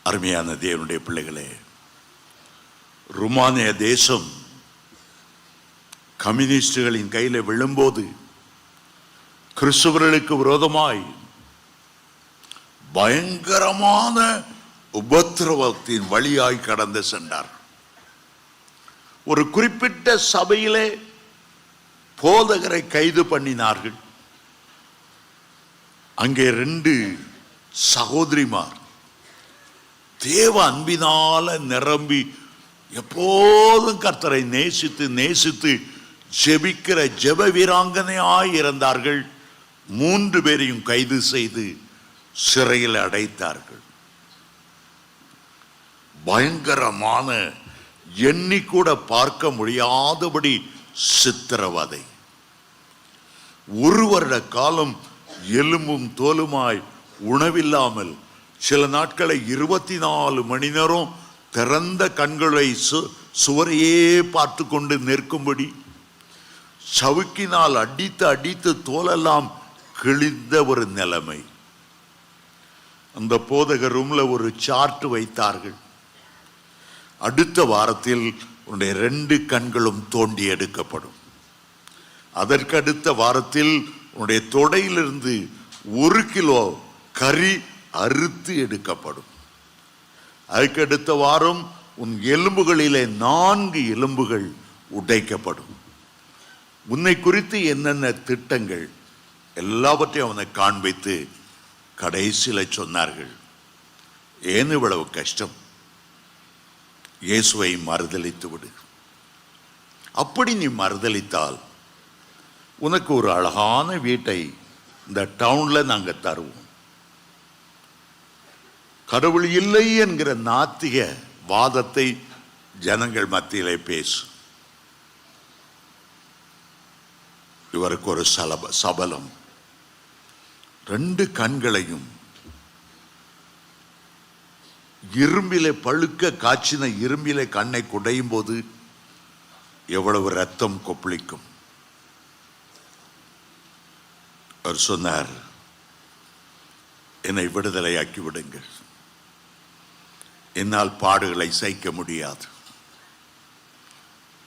அருமையான தேவனுடைய பிள்ளைகளே, ருமானிய தேசம் கம்யூனிஸ்டுகளின் கையில் விழும்போது கிறிஸ்தவர்களுக்கு விரோதமாய் பயங்கரமான உபத்திரவத்தின் வழியாய் கடந்து சென்றார். ஒரு குறிப்பிட்ட சபையிலே போதகரை கைது பண்ணினார்கள். அங்கே 2 சகோதரிமார் தேவ அன்பினால நிரம்பி எப்போதும் கர்த்தரை நேசித்து நேசித்து ஜெபிக்கிற ஜெப வீராங்கனையாய் இருந்தார்கள். 3 பேரையும் கைது செய்து சிறையில் அடைத்தார்கள். பயங்கரமான எண்ணி கூட பார்க்க முடியாதபடி சித்திரவதை. 1 வருட காலம் எலும்பும் தோலுமாய் உணவில்லாமல், சில நாட்களை 24 மணி நேரம் திறந்த கண்களை சுவரையே பார்த்து கொண்டு நிற்கும்படி சவுக்கினால் அடித்து அடித்து தோலெல்லாம் கிழிந்த ஒரு நிலைமை. அந்த போதகர் ரூம்ல ஒரு சார்ட் வைத்தார்கள். அடுத்த வாரத்தில் உன்னுடைய 2 கண்களும் தோண்டி எடுக்கப்படும். அதற்கு அடுத்த வாரத்தில் உன்னுடைய தொடையிலிருந்து 1 கிலோ கறி அறுத்து எடுக்கப்படும். அதுக்கு அடுத்த வாரம் உன் எலும்புகளிலே 4 எலும்புகள் உடைக்கப்படும். உன்னை குறித்து என்னென்ன திட்டங்கள் எல்லாவற்றையும் அவனை காண்பித்து கடைசியில் சொன்னார்கள், ஏன் இவ்வளவு கஷ்டம்? இயேசுவை மறுதலித்து விடு. அப்படி நீ மறுதலித்தால் உனக்கு ஒரு அழகான வீட்டை இந்த டவுன்ல நாங்க தருவோம். கடவுள் இல்லை என்கிற நாத்திக வாதத்தை ஜனங்கள் மத்தியிலே பேசு. இவருக்கு ஒரு சபலம். 2 கண்களையும் இரும்பிலே பழுக்க காய்ச்சின இரும்பிலே கண்ணை குடையும் போது எவ்வளவு ரத்தம் கொப்பளிக்கும். அவர் சொன்னார், என்னை விடுதலையாக்கி விடுங்கள், என்னால் பாடுகளை சகிக்க முடியாது.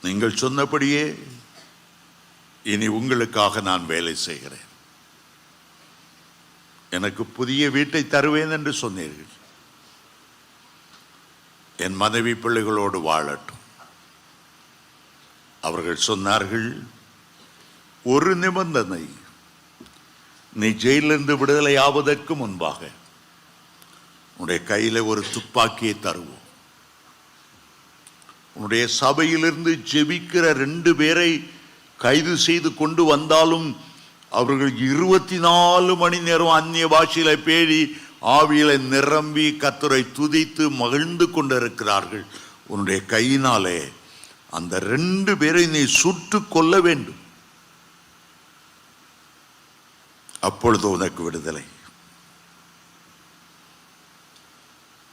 நீங்கள் சொன்னபடியே இனி உங்களுக்காக நான் வேலை செய்கிறேன். எனக்கு புதிய வீட்டை தருவேன் என்று சொன்னீர்கள். என் மனைவி பிள்ளைகளோடு வாழட்டும். அவர்கள் சொன்னார்கள், ஒரு நிபந்தனை, நீ ஜெயிலிருந்து விடுதலை ஆவதற்கு முன்பாக உன்னுடைய கையில ஒரு துப்பாக்கியை தருவோம். உன்னுடைய சபையிலிருந்து ஜெபிக்கிற 2 பேரை கைது செய்து கொண்டு வந்தாலும் அவர்கள் 24 மணி நேரம் அந்நிய பாஷையில பேடி ஆவியில நிரம்பி கர்த்தரை துதித்து மகிழ்ந்து கொண்டிருக்கிறார்கள். உன்னுடைய கையினாலே அந்த 2 பேரை நீ சுட்டு கொல்ல வேண்டும். அப்பொழுது உனக்கு விடுதலை.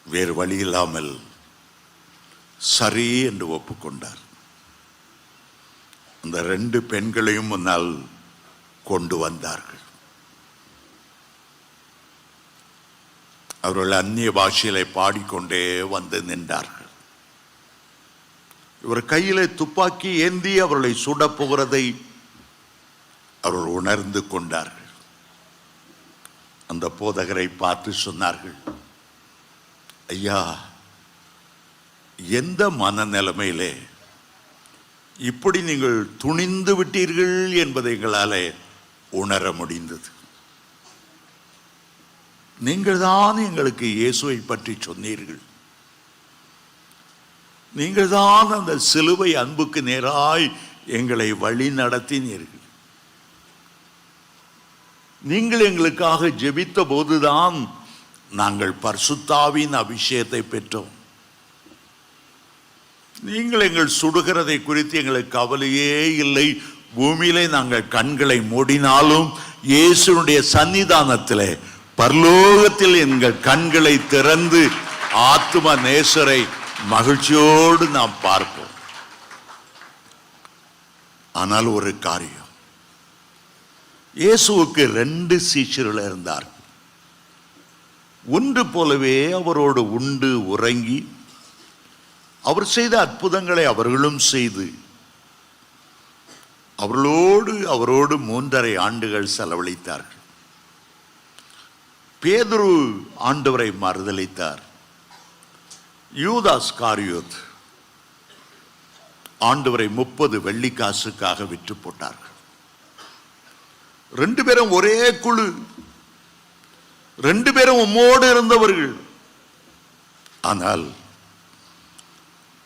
வேறு வழி இல்லாமல் சரி என்று ஒப்புக்கொண்டார். அந்த 2 பெண்களையும் முன்னால் கொண்டு வந்தார்கள். அவர்கள் அந்நிய பாஷையிலே பாடிக்கொண்டே வந்து நின்றார்கள். இவர் கையிலே துப்பாக்கி ஏந்தி அவர்களை சுட போகிறதை அவர்கள் உணர்ந்து கொண்டார்கள். அந்த போதகரை பார்த்து சொன்னார்கள், ஐயா, எந்த மனநிலைமையிலே இப்படி நீங்கள் துணிந்து விட்டீர்கள் என்பதை எங்களாலே உணர முடிந்தது. நீங்கள் தான் எங்களுக்கு இயேசுவை பற்றி சொன்னீர்கள். நீங்கள் தான் அந்த சிலுவை அன்புக்கு நேராய் எங்களை வழி நடத்தினீர்கள். நீங்கள் எங்களுக்காக ஜெபித்த போதுதான் நாங்கள் பரிசுத்தாவின் அபிஷேகத்தை பெற்றோம். நீங்கள் எங்கள் சுடுகிறதை குறித்து எங்களுக்கு கவலையே இல்லை. பூமியிலே நாங்கள் கண்களை மூடினாலும் இயேசுனுடைய சன்னிதானத்திலே பரலோகத்தில் எங்கள் கண்களை திறந்து ஆத்தும நேசரை மகிழ்ச்சியோடு நாம் பார்ப்போம். ஆனால் ஒரு காரியம், இயேசுவுக்கு 2 சீஷர்கள் இருந்தார். ஒன்று போலவே அவரோடு உண்டு உறங்கி அவர் செய்த அற்புதங்களை அவர்களும் செய்து அவரோடு 3.5 ஆண்டுகள் செலவழித்தார்கள். பேதுரு ஆண்டவரை மறுதலித்தார். யூதாஸ் காரியோத் ஆண்டவரை 30 வெள்ளிக்காசுக்காக விற்று போட்டார்கள். 2 பேரும் ஒரே குழு, 2 பேரும் உம்மோடு இருந்தவர்கள். ஆனால்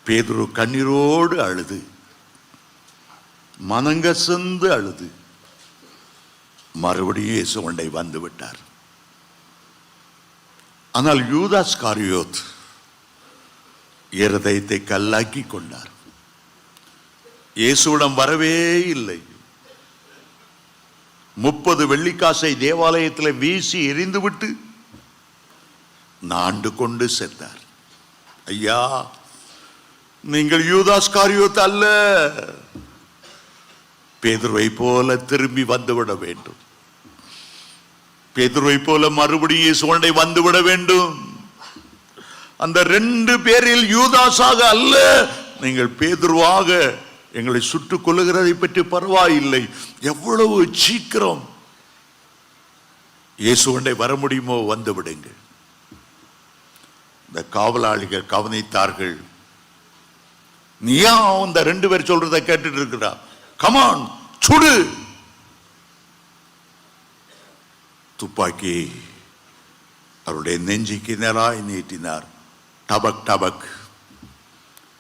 பேதுரு கண்ணீரோடு அழுது, மனங்கசந்து அழுது மறுபடியும் இயேசுவண்டை வந்து விட்டார். ஆனால் யூதாஸ் காரியோத் இருதயத்தை கல்லாக்கி கொண்டார். இயேசுவிடம் வரவே இல்லை. 30 வெள்ளிக்காசை தேவாலயத்தில் வீசி எறிந்துவிட்டு நாண்டு கொண்டு சென்றார். ஐயா, நீங்கள் யூதாஸ் காரியோத் அல்ல, பேதுருவை போல திரும்பி வந்துவிட வேண்டும். பேதுருவை போல மறுபடியும் இயேசுவண்டை வந்துவிட வேண்டும். அந்த 2 பேரில் யூதாஸாக அல்ல, நீங்கள் பேதுருவாக எங்களை சுட்டுக் கொள்ளுகிறதை பற்றி பரவாயில்லை. எவ்வளவு சீக்கிரம் இயேசுவண்டை வர முடியுமோ வந்து விடுங்கள். இந்த காவலாளிகள் கவனித்தார்கள். நீயா அந்த 2 பேர் சொல்றதை கேட்டுட்டு இருக்கிறா? கமான், சுடு. துப்பாக்கி அவருடைய நெஞ்சுக்கு நேராய் நீட்டினார். டபக் டபக்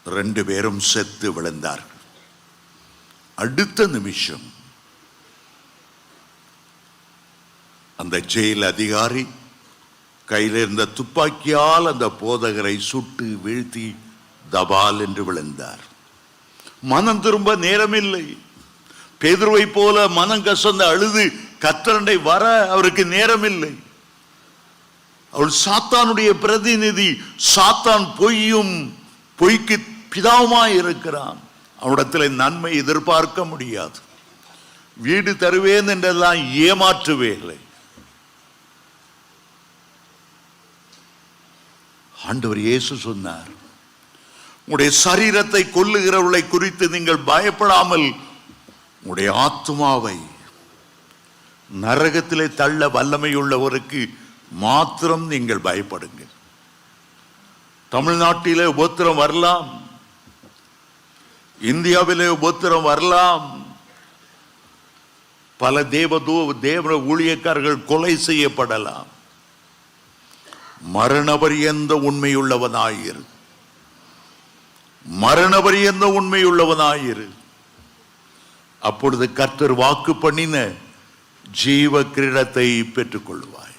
2 பேரும் செத்து விழுந்தார்கள். அடுத்த நிமிஷம் அந்த ஜெயில் அதிகாரி கையில் இருந்த துப்பாக்கியால் அந்த போதகரை சுட்டு வீழ்த்தி தபால் என்று விழுந்தார். மனம் திரும்ப நேரமில்லை. பேதுருவை போல மனம் கசந்து அழுது கர்த்தரண்டை வர அவருக்கு நேரமில்லை. அவள் சாத்தானுடைய பிரதிநிதி. சாத்தான் பொய்க்கு பிதாவுமாய் இருக்கிறான். அவனிடத்தில் நன்மை எதிர்பார்க்க முடியாது. வீடு தருவேன் என்றெல்லாம் ஏமாற்றுவேலை. ஆண்டவர் இயேசு சொன்னார், உங்களுடைய சரீரத்தை கொல்லுகிறவர்களை குறித்து நீங்கள் பயப்படாமல் உங்களுடைய ஆத்துமாவை நரகத்திலே தள்ள வல்லமையுள்ளவருக்கு மாத்திரம் நீங்கள் பயப்படுங்கள். தமிழ்நாட்டிலே உபத்திரம் வரலாம், இந்தியாவிலே உபத்திரம் வரலாம், பல தேவ ஊழியக்காரர்கள் கொலை செய்யப்படலாம். மரணபரியந்த உண்மையுள்ளவனாயிரு, மரணபரியந்த உண்மையுள்ளவனாயிரு. அப்பொழுது கர்த்தர் வாக்கு பண்ணின ஜீவ கிரீடத்தை பெற்றுக் கொள்வாய்.